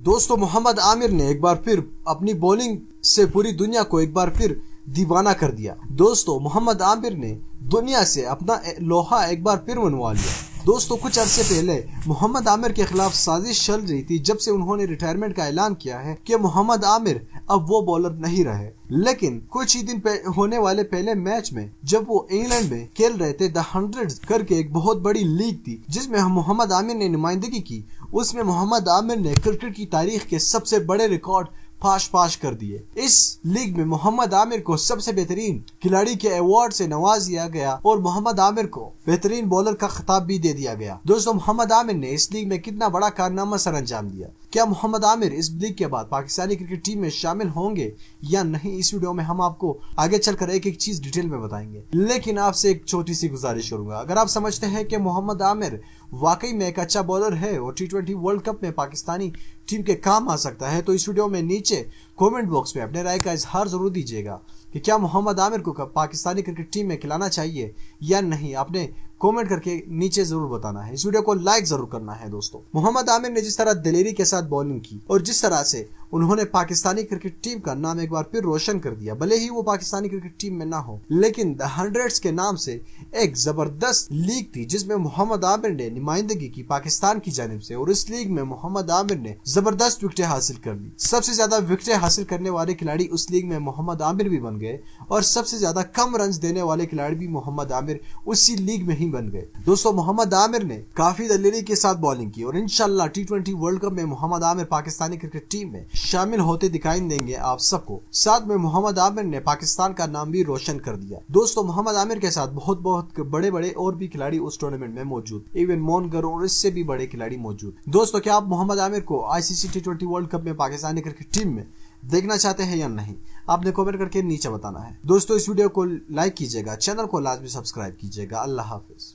दोस्तों मोहम्मद आमिर ने एक बार फिर अपनी बॉलिंग से पूरी दुनिया को एक बार फिर दीवाना कर दिया। दोस्तों मोहम्मद आमिर ने दुनिया से अपना लोहा एक बार फिर मनवा लिया। दोस्तों कुछ अरसे पहले मोहम्मद आमिर के खिलाफ साजिश चल रही थी जब से उन्होंने रिटायरमेंट का ऐलान किया है कि मोहम्मद आमिर अब वो बॉलर नहीं रहे। लेकिन कुछ ही दिन होने वाले पहले मैच में जब वो इंग्लैंड में खेल रहे थे, द 100 करके एक बहुत बड़ी लीग थी जिसमें मोहम्मद आमिर ने नुमाइंदगी की, उसमें मोहम्मद आमिर ने क्रिकेट की तारीख के सबसे बड़े रिकॉर्ड फाश कर दिए। इस लीग में मोहम्मद आमिर को सबसे बेहतरीन खिलाड़ी के अवार्ड से नवाज दिया गया और मोहम्मद आमिर को बेहतरीन बॉलर का खिताब भी दे दिया गया। दोस्तों मोहम्मद आमिर ने इस लीग में कितना बड़ा कारनामा सर अंजाम दिया। क्या मोहम्मद आमिर इस लीग के बाद पाकिस्तानी क्रिकेट टीम में शामिल होंगे या नहीं, इस वीडियो में हम आपको आगे चलकर एक एक चीज डिटेल में बताएंगे। लेकिन आपसे एक छोटी सी गुजारिश करूंगा, अगर आप समझते हैं कि मोहम्मद आमिर वाकई में एक अच्छा बॉलर है और T20 वर्ल्ड कप में पाकिस्तानी टीम के काम आ सकता है, तो इस वीडियो में नीचे कमेंट बॉक्स में अपने राय का इजहार जरूर दीजिएगा कि क्या मोहम्मद आमिर को पाकिस्तानी क्रिकेट टीम में खिलाना चाहिए या नहीं। आपने कमेंट करके नीचे जरूर बताना है। इस वीडियो को लाइक जरूर करना है। दोस्तों मोहम्मद आमिर ने जिस तरह दिलेरी के साथ बॉलिंग की और जिस तरह से उन्होंने पाकिस्तानी क्रिकेट टीम का नाम एक बार फिर रोशन कर दिया, भले ही वो पाकिस्तानी क्रिकेट टीम में ना हो, लेकिन द 100 के नाम से एक जबरदस्त लीग थी जिसमें मोहम्मद आमिर ने नुमाइंदगी की पाकिस्तान की जानिब से, और इस लीग में मोहम्मद आमिर ने जबरदस्त विकेटें हासिल कर ली। सबसे ज्यादा विकेटें हासिल करने वाले खिलाड़ी उस लीग में मोहम्मद आमिर भी बन गए और सबसे ज्यादा कम रन देने वाले खिलाड़ी भी मोहम्मद आमिर उसी लीग में ही बन गए। दोस्तों मोहम्मद आमिर ने काफी दिलेरी के साथ बॉलिंग की और इंशाल्लाह T20 वर्ल्ड कप में मोहम्मद आमिर पाकिस्तानी क्रिकेट टीम में शामिल होते दिखाई देंगे आप सबको। साथ में मोहम्मद आमिर ने पाकिस्तान का नाम भी रोशन कर दिया। दोस्तों मोहम्मद आमिर के साथ बहुत बड़े और भी खिलाड़ी उस टूर्नामेंट में मौजूद, इवन मोनगर और इससे भी बड़े खिलाड़ी मौजूद। दोस्तों क्या आप मोहम्मद आमिर को ICC T20 वर्ल्ड कप में पाकिस्तानी क्रिकेट टीम में देखना चाहते हैं या नहीं, आपने कमेंट करके नीचे बताना है। दोस्तों इस वीडियो को लाइक कीजिएगा, चैनल को लाजमी सब्सक्राइब कीजिएगा। अल्लाह हाफिज।